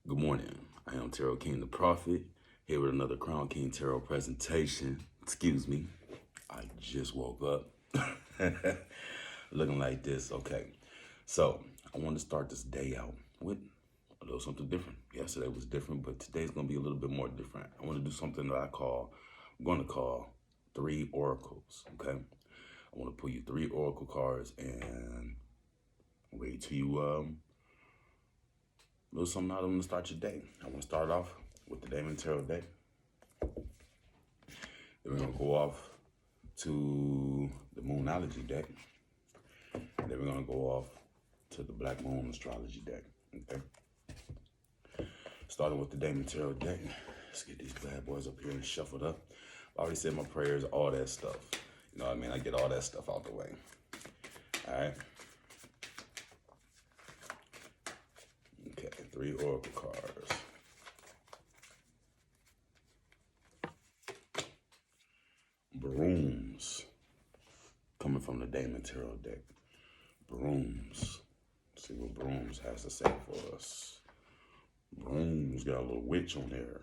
Good morning. I am Tarot King the Prophet, here with another Crown King Tarot presentation. Excuse me. I just woke up looking like this. Okay. So I want to start this day out with a little something different. Yesterday was different, but today's going to be a little bit more different. I want to do something that I'm going to call 3 oracles. Okay. I want to pull you 3 oracle cards and wait till you, a little something out of them to start your day. I want to start off with the Damon Tarot deck. Then we're going to go off to the Moonology deck. And then we're going to go off to the Black Moon Astrology deck. Okay. Starting with the Damon Tarot deck. Let's get these bad boys up here and shuffled up. I already said my prayers, all that stuff. You know what I mean? I get all that stuff out the way. All right. Okay, 3 oracle cards. Brooms. Coming from the Damon Tarot deck. Brooms. Let's see what Brooms has to say for us. Brooms got a little witch on there.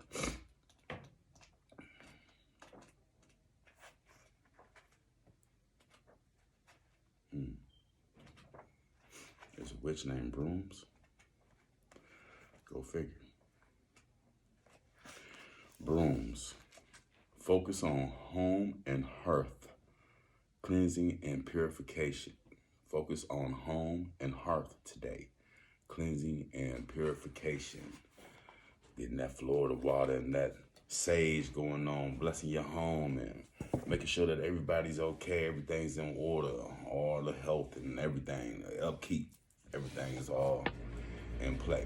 There's a witch named Brooms. Go figure. Brooms. Focus on home and hearth, cleansing and purification. Focus on home and hearth today, cleansing and purification. Getting that Florida water and that sage going on, blessing your home and making sure that everybody's okay, everything's in order, all the health and everything, the upkeep, everything is all in play.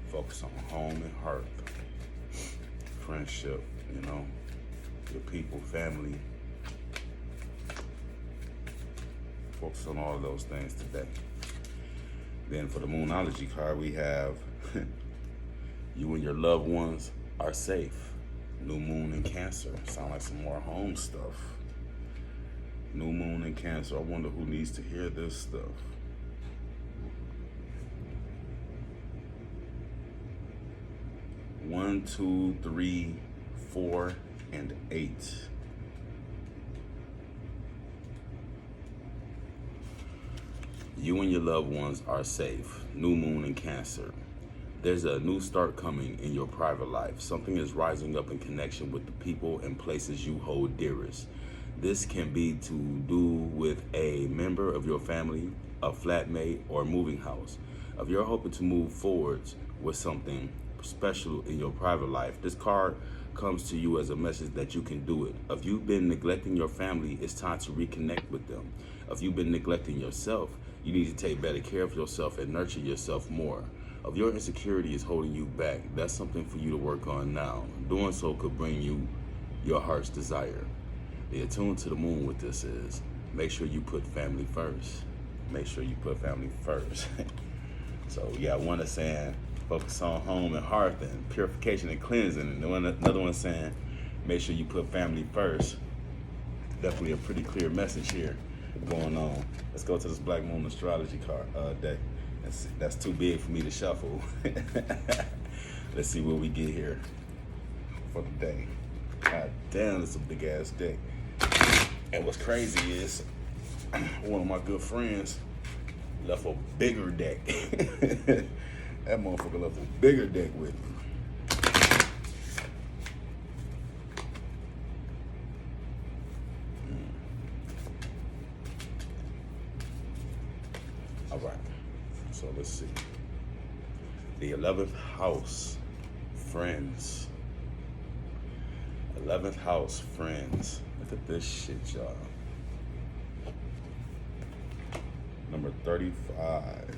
Focus on home and hearth, friendship, you know, your people, family. Focus on all of those things today. Then for the Moonology card, we have you and your loved ones are safe. New moon in Cancer. Sound like some more home stuff. New moon in Cancer. I wonder who needs to hear this stuff. One, 2, 3, 4, and 8. You and your loved ones are safe. New moon in Cancer. There's a new start coming in your private life. Something is rising up in connection with the people and places you hold dearest. This can be to do with a member of your family, a flatmate, or a moving house. If you're hoping to move forwards with something special in your private life, this card comes to you as a message that you can do it. If you've been neglecting your family, it's time to reconnect with them. If you've been neglecting yourself, you need to take better care of yourself and nurture yourself more. If your insecurity is holding you back, that's something for you to work on now. Doing so could bring you your heart's desire. The attune to the moon with this is, make sure you put family first. Make sure you put family first. So you got one that's saying, focus on home and hearth and purification and cleansing. And another one saying, make sure you put family first. Definitely a pretty clear message here going on. Let's go to this Black Moon Astrology card deck. That's too big for me to shuffle. Let's see what we get here for the day. God damn, it's a big ass deck. And what's crazy is one of my good friends left a bigger deck. That motherfucker left a bigger deck with me. All right, so let's see. The 11th house, friends. 11th house, friends. Look at this shit, y'all. Number 35.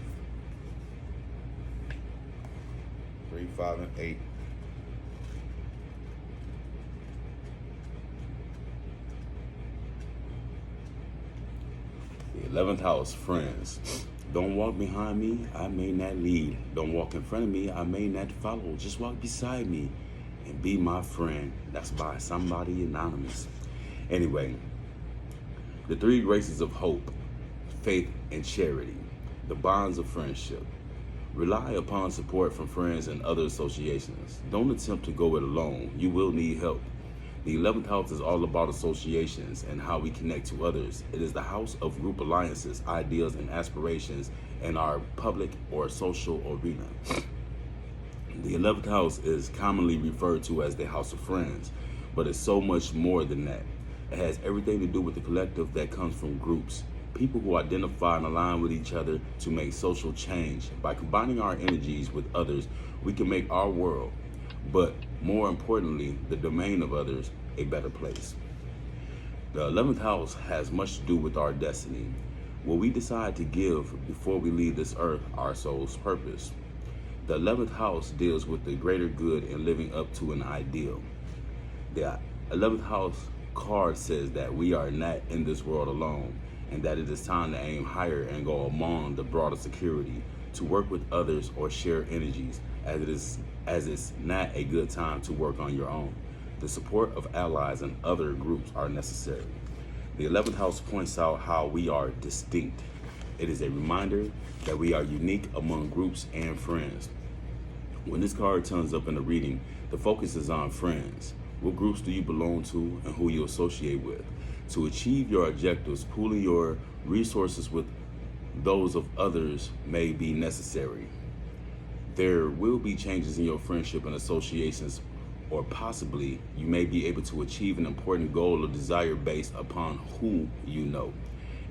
3, 5, and 8. The 11th house, friends. Don't walk behind me, I may not lead. Don't walk in front of me, I may not follow. Just walk beside me and be my friend. That's by somebody anonymous. Anyway, the 3 graces of hope, faith, and charity. The bonds of friendship. Rely upon support from friends and other associations. Don't attempt to go it alone. You will need help. The 11th house is all about associations and how we connect to others. It is the house of group alliances, ideas, and aspirations in our public or social arena. The 11th house is commonly referred to as the house of friends, but it's so much more than that. It has everything to do with the collective that comes from groups, people who identify and align with each other to make social change. By combining our energies with others, we can make our world, but more importantly, the domain of others, a better place. The 11th house has much to do with our destiny, what we decide to give before we leave this earth, our soul's purpose. The 11th house deals with the greater good and living up to an ideal. The 11th house card says that we are not in this world alone, and that it is time to aim higher and go among the broader security, to work with others or share energies, as it's not a good time to work on your own. The support of allies and other groups are necessary. The 11th house points out how we are distinct. It is a reminder that we are unique among groups and friends. When this card turns up in the reading, the focus is on friends. What groups do you belong to and who you associate with? To achieve your objectives, pooling your resources with those of others may be necessary. There will be changes in your friendship and associations, or possibly you may be able to achieve an important goal or desire based upon who you know.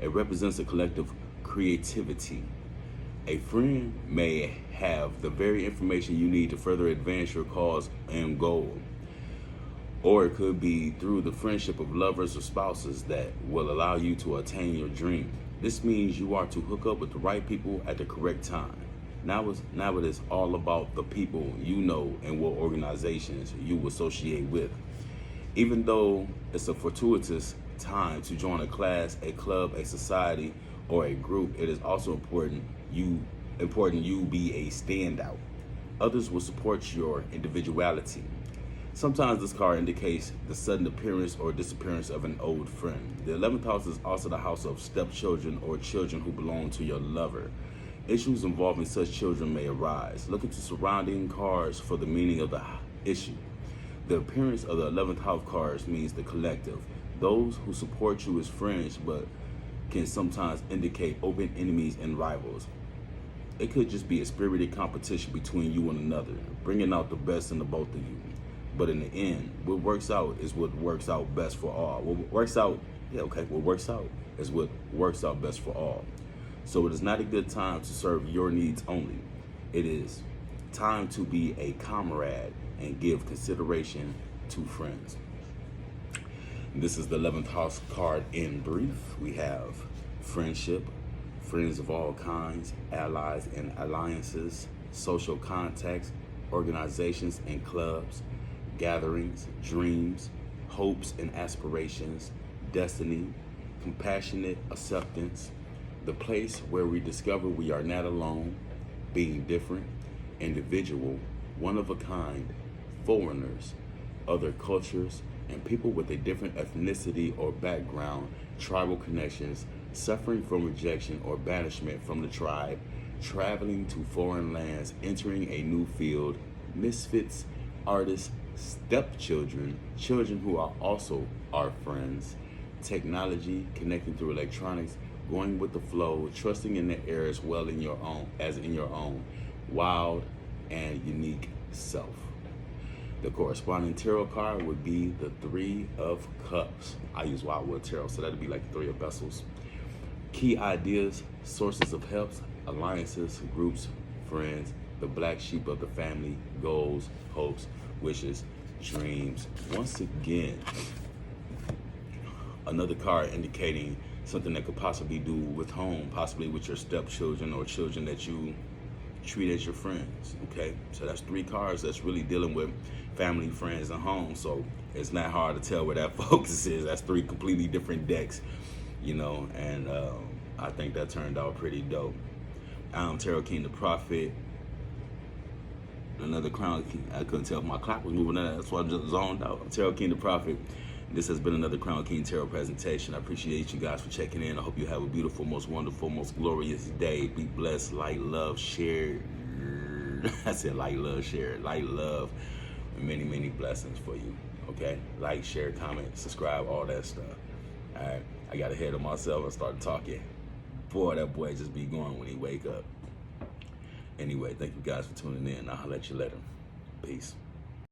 It represents a collective creativity. A friend may have the very information you need to further advance your cause and goal. Or it could be through the friendship of lovers or spouses that will allow you to attain your dream. This means you are to hook up with the right people at the correct time. Now it is all about the people you know and what organizations you associate with. Even though it's a fortuitous time to join a class, a club, a society, or a group, it is also important you be a standout. Others will support your individuality. Sometimes this card indicates the sudden appearance or disappearance of an old friend. The 11th house is also the house of stepchildren or children who belong to your lover. Issues involving such children may arise. Look into surrounding cards for the meaning of the issue. The appearance of the 11th house cards means the collective, those who support you as friends, but can sometimes indicate open enemies and rivals. It could just be a spirited competition between you and another, bringing out the best in the both of you. But in the end, what works out is what works out best for all. What works out is what works out best for all. So it is not a good time to serve your needs only. It is time to be a comrade and give consideration to friends. This is the 11th house card in brief. We have friendship, friends of all kinds, allies and alliances, social contacts, organizations and clubs, gatherings, dreams, hopes and aspirations, destiny, compassionate acceptance, the place where we discover we are not alone, being different, individual, one of a kind, foreigners, other cultures, and people with a different ethnicity or background, tribal connections, suffering from rejection or banishment from the tribe, traveling to foreign lands, entering a new field, misfits, artists, stepchildren, children who are also our friends, technology, connecting through electronics, going with the flow, trusting in the air as well in your own, wild and unique self. The corresponding tarot card would be the 3 of Cups. I use Wildwood Tarot, so that'd be like the 3 of Vessels. Key ideas, sources of help, alliances, groups, friends, the black sheep of the family, goals, hopes, wishes, dreams. Once again, another card indicating something that could possibly do with home, possibly with your stepchildren or children that you treat as your friends. Okay, so that's 3 cards that's really dealing with family, friends, and home. So it's not hard to tell where that focus is. That's 3 completely different decks, and I think that turned out pretty dope. Tarot King the Prophet, another Crown King. I couldn't tell if my clock was moving. That's why I just zoned out. Tarot King the Prophet. This has been another Crown King Tarot presentation. I appreciate you guys for checking in. I hope you have a beautiful, most wonderful, most glorious day. Be blessed, light, love, share. I said like, love, share. Light, love, and many, many blessings for you. Okay? Like, share, comment, subscribe, all that stuff. All right? I got ahead of myself and started talking. Boy, that boy just be going when he wake up. Anyway, thank you guys for tuning in. I'll let you later. Peace.